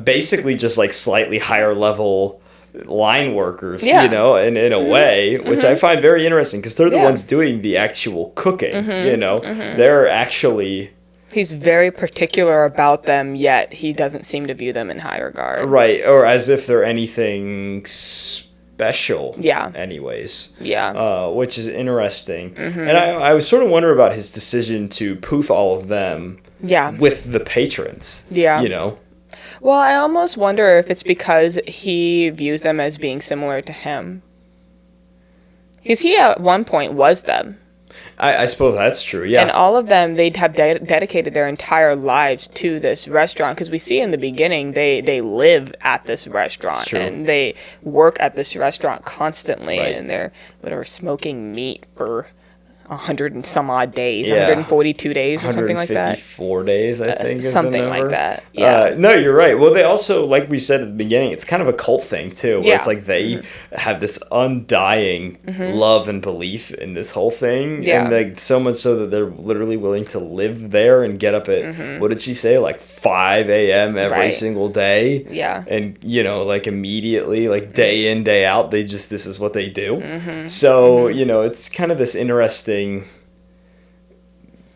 basically just like slightly higher level line workers, you know, and in a way, which I find very interesting because they're the ones doing the actual cooking, you know. They're actually... He's very particular about them, yet he doesn't seem to view them in high regard. Right, or as if they're anything special anyways. Yeah. Which is interesting. And I was sort of wondering about his decision to poof all of them with the patrons. Yeah. You know? Well, I almost wonder if it's because he views them as being similar to him. Because he at one point was them. I suppose that's true, yeah. And all of them, they'd have dedicated their entire lives to this restaurant. Because we see in the beginning, they live at this restaurant. And they work at this restaurant constantly. Right. And they're smoking meat for 100 and some odd days, 142 days or something like that. 154 days, I think. Something like that. Yeah. No, you're right. Well, they also, like we said at the beginning, it's kind of a cult thing too, where it's like they have this undying love and belief in this whole thing, and like so much so that they're literally willing to live there and get up at what did she say, like 5 a.m. every single day. Yeah. And you know, like immediately, like day in day out, this is what they do. So you know, it's kind of this interesting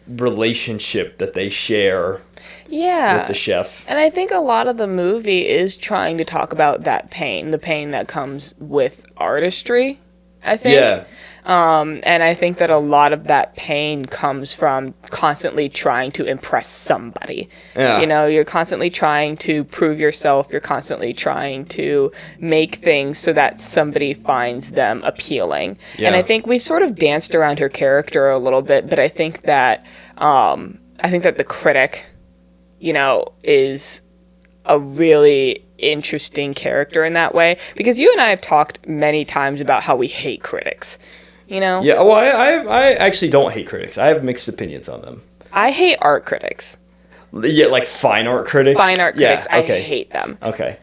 relationship that they share with the chef. And I think a lot of the movie is trying to talk about that pain, the pain that comes with artistry, I think. Yeah. And I think that a lot of that pain comes from constantly trying to impress somebody. Yeah. You know, you're constantly trying to prove yourself. You're constantly trying to make things so that somebody finds them appealing. Yeah. And I think we sort of danced around her character a little bit, but I think that the critic, you know, is a really interesting character in that way, because you and I have talked many times about how we hate critics. You know? Yeah, well, I actually don't hate critics. I have mixed opinions on them. I hate art critics. Yeah, like fine art critics? Fine art critics. I hate them. Okay.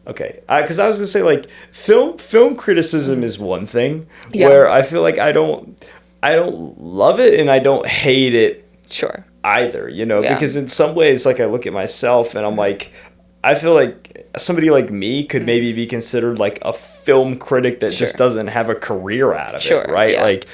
Because I was going to say, like, film criticism is one thing where I feel like I don't love it and I don't hate it either, you know? Because in some ways, like, I look at myself and I'm like, I feel like somebody like me could maybe be considered like a film critic that just doesn't have a career out of it, right? Yeah. Like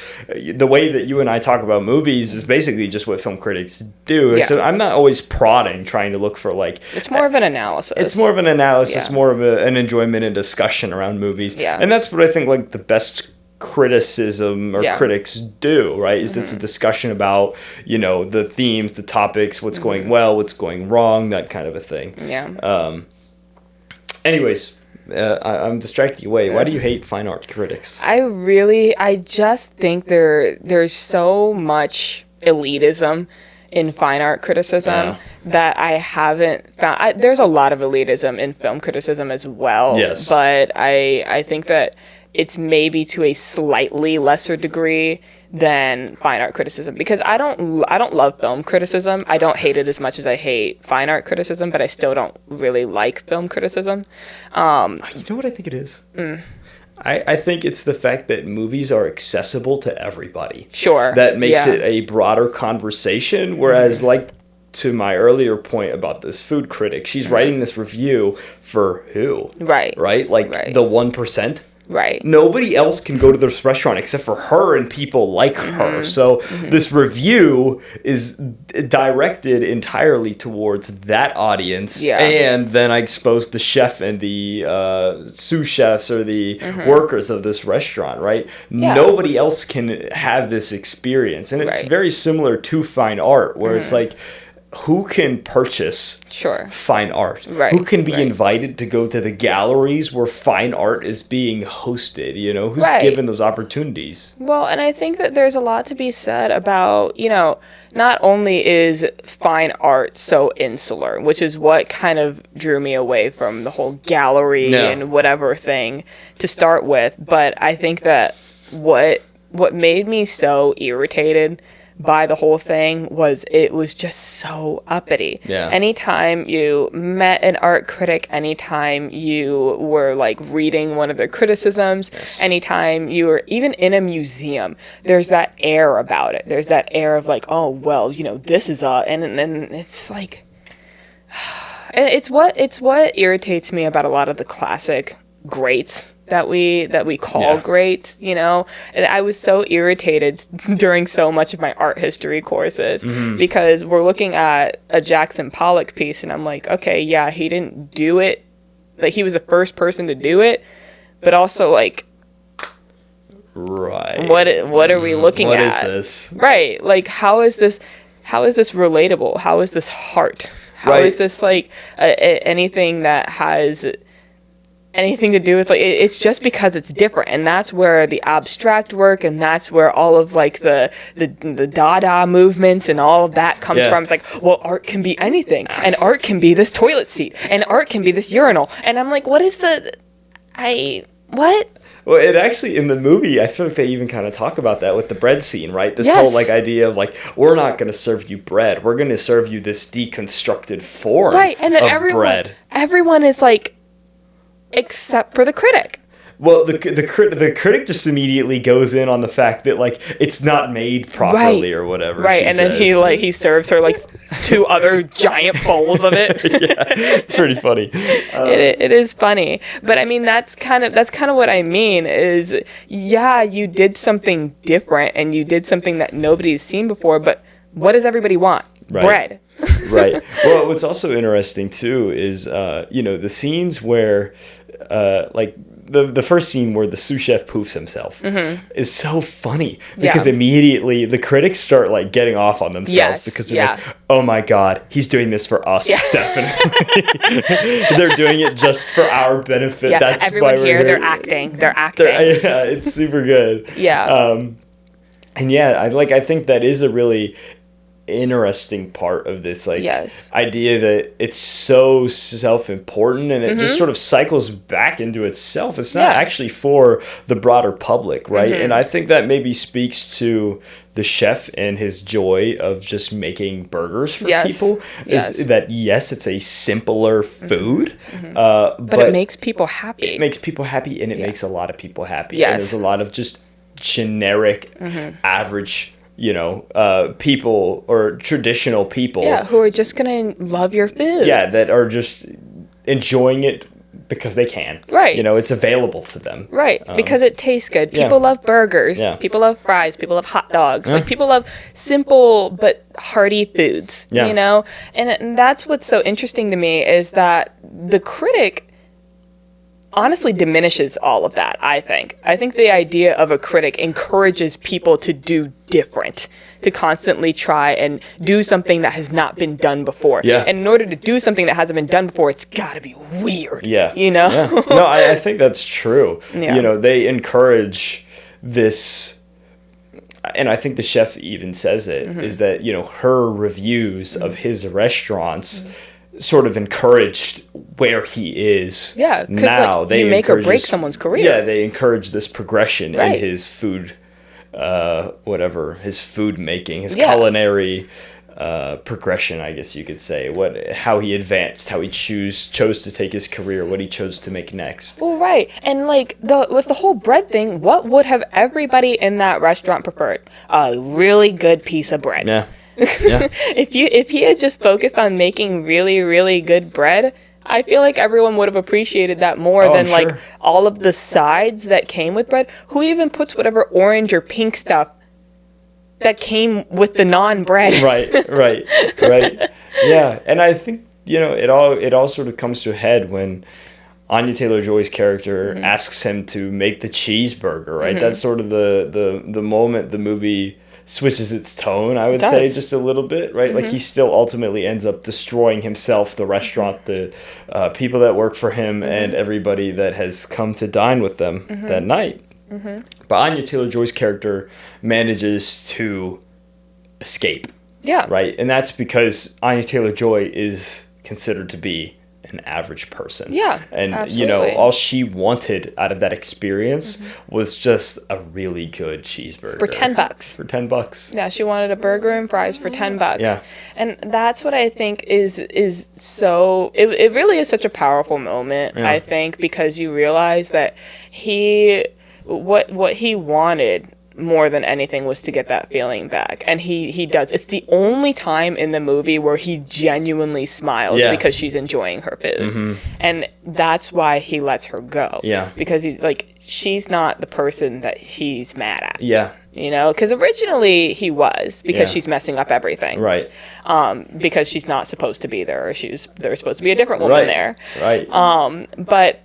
the way that you and I talk about movies is basically just what film critics do. Yeah. So I'm not always prodding, trying to look for like... It's more of an analysis. It's more of an analysis, more of an enjoyment and discussion around movies. Yeah. And that's what I think like the best criticism or critics do, right? Is it's a discussion about, you know, the themes, the topics, what's going well, what's going wrong, that kind of a thing. Yeah. Anyways, I'm distracting you away. Why do you hate fine art critics? I just think there's so much elitism in fine art criticism that I haven't found. There's a lot of elitism in film criticism as well. Yes. But I think that it's maybe to a slightly lesser degree than fine art criticism, because I don't love film criticism. I don't hate it as much as I hate fine art criticism, but I still don't really like film criticism. You know what I think it is? I think it's the fact that movies are accessible to everybody. Sure. That makes it a broader conversation, whereas like to my earlier point about this food critic, she's writing this review for who? Right. Like the 1%? Right. Nobody else can go to this restaurant except for her and people like her. So this review is directed entirely towards that audience. Yeah. And then I suppose the chef and the sous chefs or the workers of this restaurant, right? Yeah. Nobody else can have this experience. And it's very similar to fine art, where it's like, who can purchase fine art? Right. Who can be invited to go to the galleries where fine art is being hosted? You know, who's given those opportunities? Well, and I think that there's a lot to be said about, you know, not only is fine art so insular, which is what kind of drew me away from the whole gallery and whatever thing to start with, but I think that what made me so irritated by the whole thing was it was just so uppity. Yeah. Anytime you met an art critic, anytime you were like reading one of their criticisms, anytime you were even in a museum, there's that air about it. There's that air of like, oh, well, you know, this is and it's like, it's what irritates me about a lot of the classic greats that we call great, you know. And I was so irritated during so much of my art history courses because we're looking at a Jackson Pollock piece and I'm like, okay, yeah, he didn't do it, like he was the first person to do it, but also like, what are we looking at? What is this? Right, like how is this relatable? How is this heart? How is this like anything that has anything to do with, like, it's just because it's different, and that's where the abstract work, and that's where all of like the Dada movements and all of that comes from. It's like, well, art can be anything, and art can be this toilet seat, and art can be this urinal, and I'm like, what is what? Well, it actually, in the movie, I feel like they even kind of talk about that with the bread scene, right? This whole, like, idea of, like, we're not going to serve you bread. We're going to serve you this deconstructed form and then of bread. Everyone is like, except for the critic. Well, the critic just immediately goes in on the fact that, like, it's not made properly or whatever. Right, and then he serves her like 2 other giant bowls of it. It's pretty funny. It is funny, but I mean that's kind of what I mean is, yeah, you did something different and you did something that nobody's seen before, but what does everybody want? Bread. Right. Well, what's also interesting too is you know, the scenes where like the first scene where the sous chef poofs himself is so funny because immediately the critics start like getting off on themselves because they're like, oh my god, he's doing this for us. Definitely. They're doing it just for our benefit. That's everyone why we're here, here. they're acting. Yeah, it's super good. And I think that is a really interesting part of this idea that it's so self-important and it just sort of cycles back into itself. It's not actually for the broader public, right? And I think that maybe speaks to the chef and his joy of just making burgers for people. Is that it's a simpler food, but it makes people happy. It makes people happy, and it makes a lot of people happy. And there's a lot of just generic, average, you know, people or traditional people. Yeah, who are just going to love your food. Yeah, that are just enjoying it because they can. Right. You know, it's available to them. Right, because it tastes good. People love burgers. People love fries. People love hot dogs. Like, people love simple but hearty foods, you know? And that's what's so interesting to me is that the critic honestly diminishes all of that, I think. I think the idea of a critic encourages people to do different, to constantly try and do something that has not been done before. Yeah. And in order to do something that hasn't been done before, it's got to be weird. Yeah. You know? Yeah. No, I think that's true. Yeah. You know, they encourage this, and I think the chef even says it, is that, you know, her reviews of his restaurants sort of encouraged where he is. Yeah, because like, you make or break someone's career. Yeah, they encourage this progression in his food, his food making, his culinary progression, I guess you could say. How he advanced, how he chose to take his career, what he chose to make next. Well, right, and like with the whole bread thing, what would have everybody in that restaurant preferred? A really good piece of bread. Yeah. Yeah. If he had just focused on making really, really good bread, I feel like everyone would have appreciated that more than like all of the sides that came with bread. Who even puts whatever orange or pink stuff that came with the non-bread? Right. Yeah, and I think, you know, it all sort of comes to a head when Anya Taylor-Joy's character asks him to make the cheeseburger, right? That's sort of the moment the movie switches its tone, I would say, just a little bit, right? Like, he still ultimately ends up destroying himself, the restaurant, the people that work for him, and everybody that has come to dine with them that night. But Anya Taylor-Joy's character manages to escape. Yeah. Right? And that's because Anya Taylor-Joy is considered to be an average person. Yeah, and absolutely. All she wanted out of that experience was just a really good cheeseburger for $10. For $10. Yeah, she wanted a burger and fries for $10. Yeah, and that's what I think is so. It really is such a powerful moment. Yeah. I think because you realize that what he wanted more than anything was to get that feeling back, and he does. It's the only time in the movie where he genuinely smiles because she's enjoying her food, and that's why he lets her go. Yeah, because he's like, she's not the person that he's mad at. Yeah, because originally he was, because she's messing up everything, right? Because she's not supposed to be there, or there's supposed to be a different woman there, right? But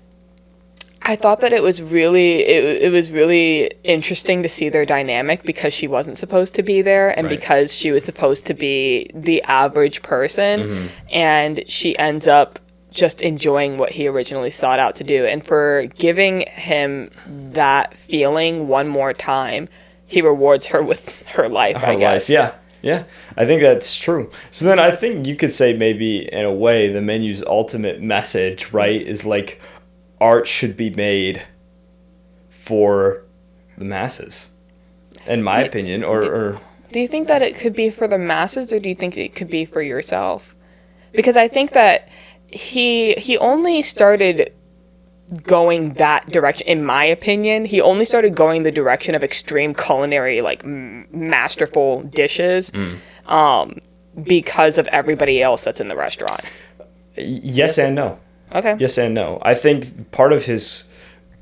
I thought that it was really interesting to see their dynamic, because she wasn't supposed to be there, and because she was supposed to be the average person, and she ends up just enjoying what he originally sought out to do. And for giving him that feeling one more time, he rewards her with her life, I guess. Yeah, I think that's true. So then I think you could say, maybe in a way, the menu's ultimate message, right, is like, art should be made for the masses, in my opinion. Or do you think that it could be for the masses, or do you think it could be for yourself? Because I think that he only started going that direction, in my opinion. He only started going the direction of extreme culinary, like masterful dishes, because of everybody else that's in the restaurant. Yes and no. Okay. Yes and no. I think part of his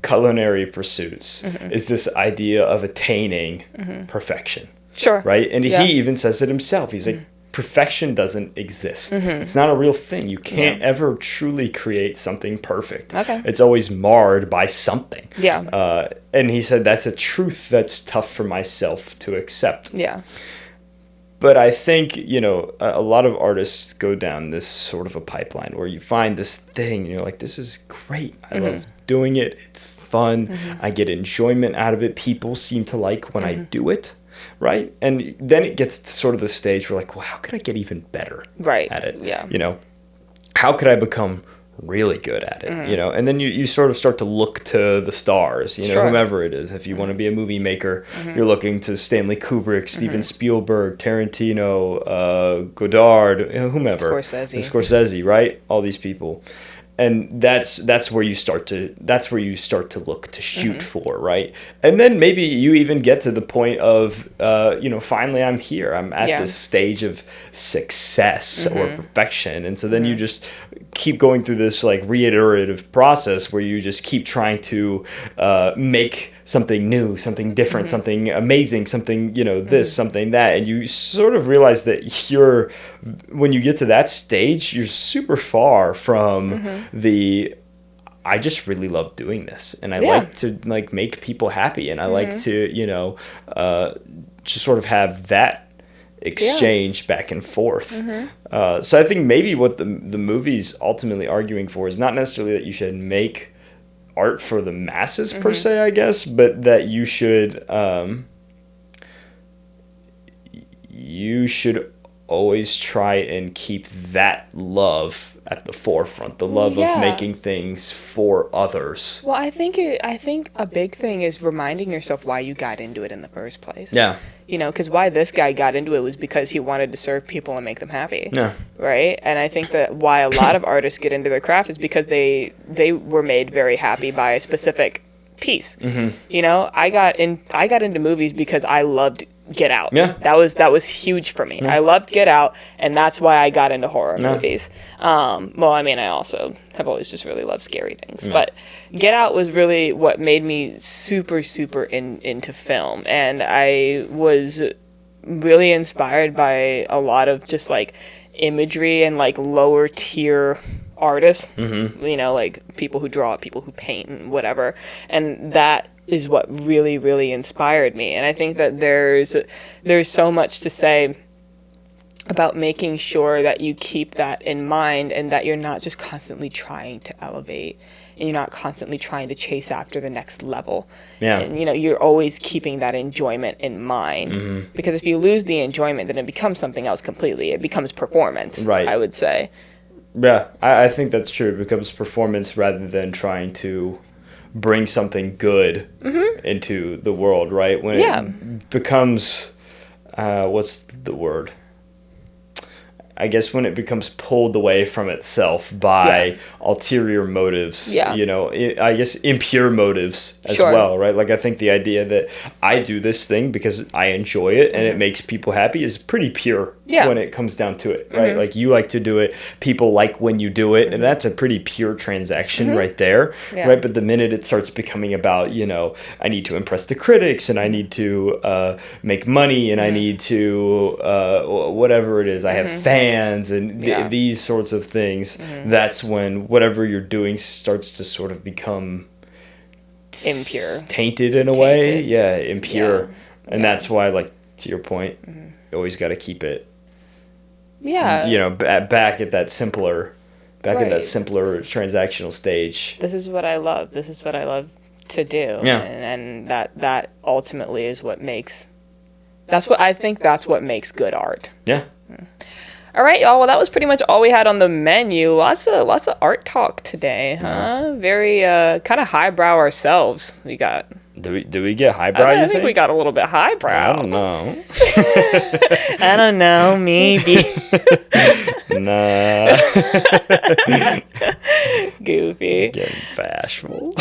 culinary pursuits is this idea of attaining perfection. Sure. Right? And he even says it himself. He's like, perfection doesn't exist. It's not a real thing. You can't ever truly create something perfect. Okay. It's always marred by something. Yeah. And he said, that's a truth that's tough for myself to accept. Yeah. But I think, a lot of artists go down this sort of a pipeline where you find this thing, and you're like, this is great. I love doing it. It's fun. I get enjoyment out of it. People seem to like when I do it, right? And then it gets to sort of the stage where, like, well, how could I get even better at it? Yeah. How could I become really good at it, and then you sort of start to look to the stars, whomever it is. If you want to be a movie maker, you're looking to Stanley Kubrick, Steven Spielberg, Tarantino, Godard, whomever, Scorsese, right? All these people. And that's where you start to look to shoot for, right? And then maybe you even get to the point of finally I'm here. I'm at this stage of success or perfection. And so then you just keep going through this like reiterative process where you just keep trying to make something new, something different, something amazing, something, this, something that. And you sort of realize that when you get to that stage, you're super far from I just really love doing this. And I like to like make people happy. And I like to, just sort of have that exchange back and forth. So I think maybe what the movie's ultimately arguing for is not necessarily that you should make art for the masses per se, I guess, but that you should always try and keep that love at the forefront, the love of making things for others. Well, I think a big thing is reminding yourself why you got into it in the first place. Yeah. Because why this guy got into it was because he wanted to serve people and make them happy. Yeah. Right? And I think that why a lot of artists get into their craft is because they were made very happy by a specific piece. I got into movies because I loved Get Out. Yeah. That was huge for me. Yeah. I loved Get Out, and that's why I got into horror movies. I also have always just really loved scary things. Yeah. But Get Out was really what made me super, super into film. And I was really inspired by a lot of just like imagery and like lower tier artists, like people who draw, people who paint and whatever. And that is what really, really inspired me. And I think that there's so much to say about making sure that you keep that in mind and that you're not just constantly trying to elevate and you're not constantly trying to chase after the next level. Yeah. And, you're always keeping that enjoyment in mind. Because if you lose the enjoyment, then it becomes something else completely. It becomes performance, right. I would say. Yeah, I think that's true. It becomes performance rather than trying to bring something good into the world, right? When it becomes, what's the word? I guess when it becomes pulled away from itself by ulterior motives, I guess impure motives as well, right? Like, I think the idea that I do this thing because I enjoy it and it makes people happy is pretty pure when it comes down to it, right? Like, you like to do it, people like when you do it, and that's a pretty pure transaction right there, right? But the minute it starts becoming about, I need to impress the critics and I need to make money and I need to, whatever it is, I have fans and these sorts of things, that's when whatever you're doing starts to sort of become impure, tainted in a way, impure, and that's why, like, to your point, you always got to keep it back at that simpler transactional stage. This is what I love to do, and that ultimately is what makes that's what makes good art. All right, y'all. Well, that was pretty much all we had on the menu. Lots of art talk today, huh? Very kind of highbrow ourselves. We got. Do we get highbrow? I think we got a little bit highbrow. I don't know. I don't know. Maybe. Nah. Goofy. Getting bashful.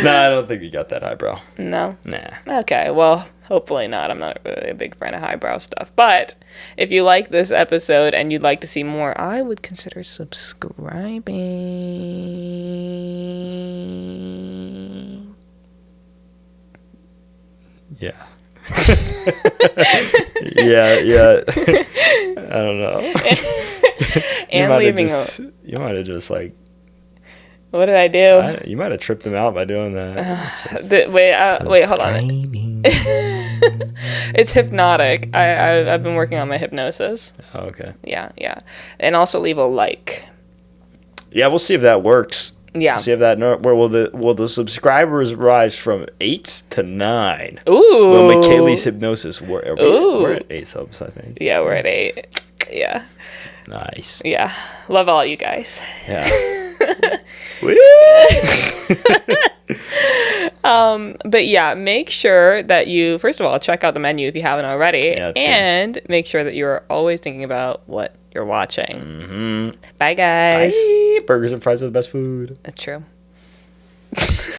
Nah, I don't think we got that highbrow. No. Nah. Okay. Well, hopefully not. I'm not really a big fan of highbrow stuff. But if you like this episode and you'd like to see more, I would consider subscribing. Yeah. yeah. I don't know. And you might have just like. What did I do? You might have tripped them out by doing that. Wait, hold on. It's hypnotic. I've been working on my hypnosis. Oh, okay. Yeah. And also leave a like. Yeah, we'll see if that works. Yeah. See if that where will the subscribers rise from 8 to 9? Ooh. Well, McKaylee's hypnosis. We're at 8 subs, I think. Yeah, we're at 8. Yeah. Nice. Yeah. Love all you guys. Yeah. But yeah, make sure that you first of all check out the menu if you haven't already, and make sure that you're always thinking about what you're watching. Bye, guys. Bye. Burgers and fries are the best food. That's true.